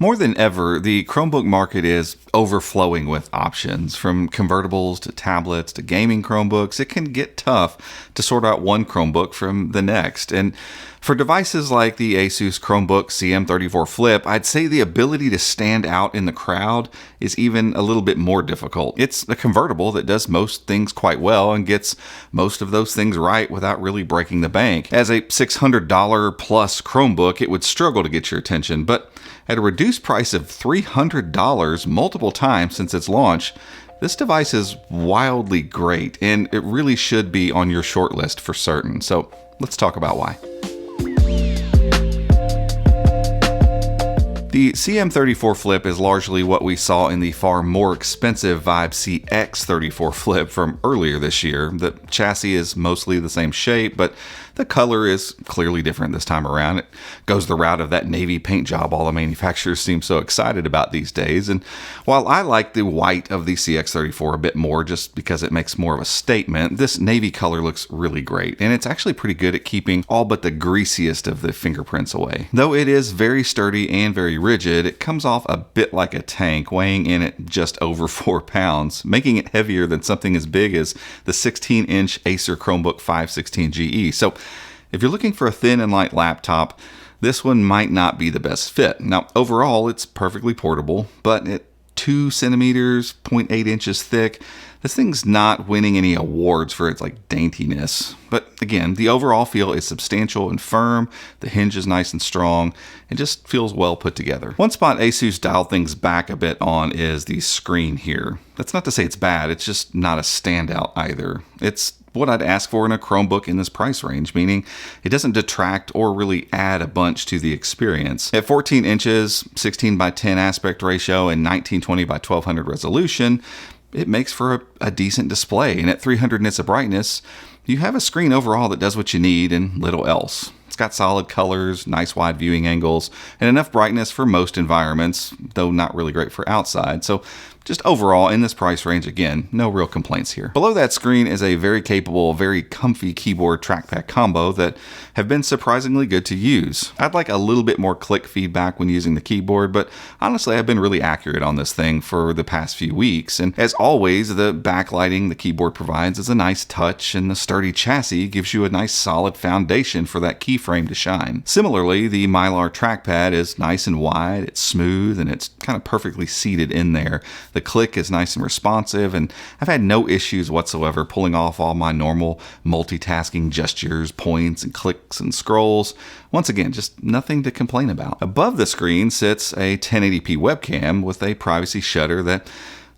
More than ever, the Chromebook market is overflowing with options. From convertibles to tablets to gaming Chromebooks, it can get tough to sort out one Chromebook from the next. And for devices like the Asus Chromebook CM34 Flip, I'd say the ability to stand out in the crowd is even a little bit more difficult. It's a convertible that does most things quite well and gets most of those things right without really breaking the bank. As a $600 plus Chromebook, it would struggle to get your attention, but at a reduced price of $300 multiple times since its launch, this device is wildly great, and it really should be on your short list for certain. So let's talk about why. The CM34 Flip is largely what we saw in the far more expensive Vibe CX34 Flip from earlier this year. The chassis is mostly the same shape, but the color is clearly different this time around. It goes the route of that navy paint job all the manufacturers seem so excited about these days. And while I like the white of the CX34 a bit more just because it makes more of a statement, this navy color looks really great. And it's actually pretty good at keeping all but the greasiest of the fingerprints away. Though it is very sturdy and very rigid, it comes off a bit like a tank, weighing in at just over 4 pounds, making it heavier than something as big as the 16-inch Acer Chromebook 516 GE. So if you're looking for a thin and light laptop, this one might not be the best fit. Now, overall, it's perfectly portable, but at 2 centimeters, 0.8 inches thick, this thing's not winning any awards for its daintiness. But again, the overall feel is substantial and firm, the hinge is nice and strong, it just feels well put together. One spot Asus dialed things back a bit on is the screen here. That's not to say it's bad, it's just not a standout either. It's what I'd ask for in a Chromebook in this price range, meaning it doesn't detract or really add a bunch to the experience. At 14 inches, 16 by 10 aspect ratio, and 1920 by 1200 resolution, it makes for a decent display. And at 300 nits of brightness, you have a screen overall that does what you need and little else. It's got solid colors, nice wide viewing angles, and enough brightness for most environments, though not really great for outside. So just overall, in this price range, again, no real complaints here. Below that screen is a very capable, very comfy keyboard trackpad combo that have been surprisingly good to use. I'd like a little bit more click feedback when using the keyboard, but honestly, I've been really accurate on this thing for the past few weeks. And as always, the backlighting the keyboard provides is a nice touch, and the sturdy chassis gives you a nice solid foundation for that keyframe to shine. Similarly, the Mylar trackpad is nice and wide, it's smooth, and it's kind of perfectly seated in there. The click is nice and responsive, and I've had no issues whatsoever pulling off all my normal multitasking gestures, points, and clicks and scrolls. Once again, just nothing to complain about. Above the screen sits a 1080p webcam with a privacy shutter that,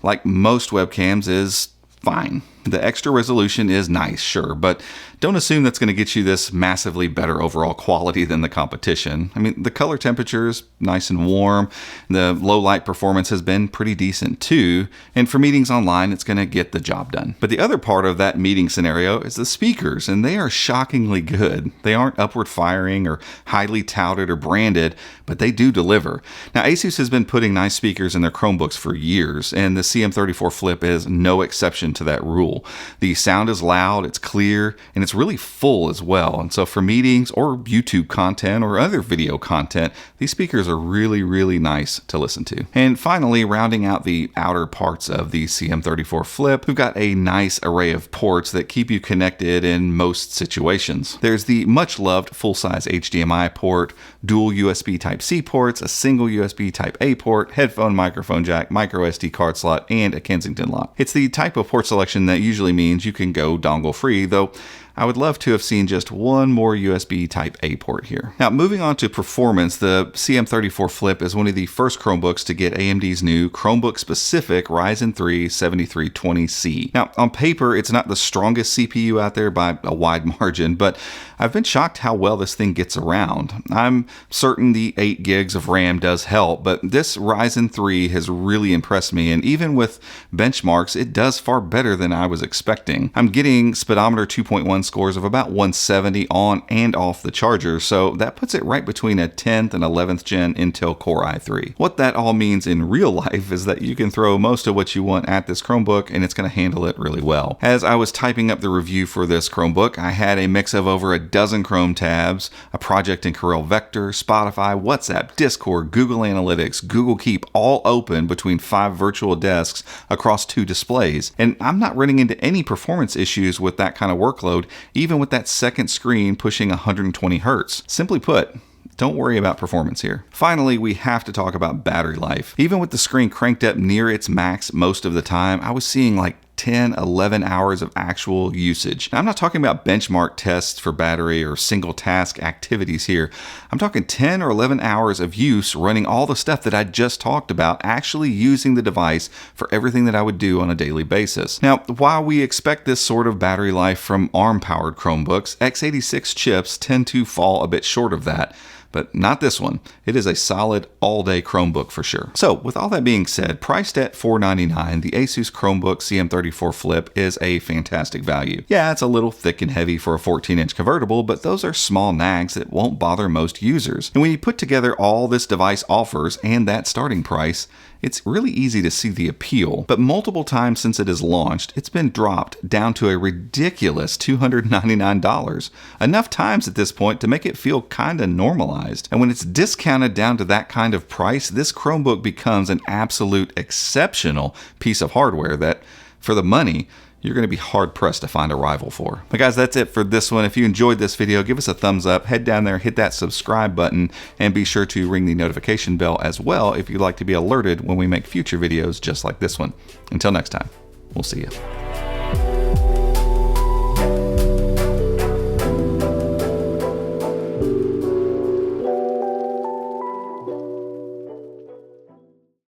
like most webcams, is fine. The extra resolution is nice, sure, but don't assume that's going to get you this massively better overall quality than the competition. I mean, the color temperature is nice and warm. The low light performance has been pretty decent too. And for meetings online, it's going to get the job done. But the other part of that meeting scenario is the speakers, and they are shockingly good. They aren't upward firing or highly touted or branded, but they do deliver. Now, Asus has been putting nice speakers in their Chromebooks for years, and the CM34 Flip is no exception to that rule. The sound is loud, it's clear, and it's really full as well. And so for meetings or YouTube content or other video content, these speakers are really, really nice to listen to. And finally, rounding out the outer parts of the CM34 Flip, we've got a nice array of ports that keep you connected in most situations. There's the much loved full-size HDMI port, dual USB Type-C ports, a single USB Type-A port, headphone microphone jack, micro SD card slot, and a Kensington lock. It's the type of port selection that usually means you can go dongle free, though I would love to have seen just one more USB Type-A port here. Now, moving on to performance, the CM34 Flip is one of the first Chromebooks to get AMD's new Chromebook-specific Ryzen 3 7320C. Now, on paper, it's not the strongest CPU out there by a wide margin, but I've been shocked how well this thing gets around. I'm certain the 8 gigs of RAM does help, but this Ryzen 3 has really impressed me, and even with benchmarks, it does far better than I was expecting. I'm getting speedometer 2.1 all-in-one scores of about 170 on and off the charger, so that puts it right between a 10th and 11th gen Intel Core i3. What that all means in real life is that you can throw most of what you want at this Chromebook and it's going to handle it really well. As I was typing up the review for this Chromebook, I had a mix of over a dozen Chrome tabs, a project in Corel Vector, Spotify, WhatsApp, Discord, Google Analytics, Google Keep, all open between 5 virtual desks across 2 displays. And I'm not running into any performance issues with that kind of workload, even with that second screen pushing 120 Hz. Simply put, don't worry about performance here. Finally, we have to talk about battery life. Even with the screen cranked up near its max most of the time, I was seeing like 10, 11 hours of actual usage. Now, I'm not talking about benchmark tests for battery or single task activities here. I'm talking 10 or 11 hours of use running all the stuff that I just talked about, actually using the device for everything that I would do on a daily basis. Now, while we expect this sort of battery life from ARM-powered Chromebooks, x86 chips tend to fall a bit short of that. But not this one. It is a solid all-day Chromebook for sure. So with all that being said, priced at $499, the Asus Chromebook CM34 Flip is a fantastic value. Yeah, it's a little thick and heavy for a 14-inch convertible, but those are small nags that won't bother most users. And when you put together all this device offers and that starting price, it's really easy to see the appeal, but multiple times since it is launched, it's been dropped down to a ridiculous $299. Enough times at this point to make it feel kinda normalized. And when it's discounted down to that kind of price, this Chromebook becomes an absolute exceptional piece of hardware that, for the money, you're going to be hard-pressed to find a rival for. But guys, that's it for this one. If you enjoyed this video, give us a thumbs up, head down there, hit that subscribe button, and be sure to ring the notification bell as well if you'd like to be alerted when we make future videos just like this one. Until next time, we'll see you.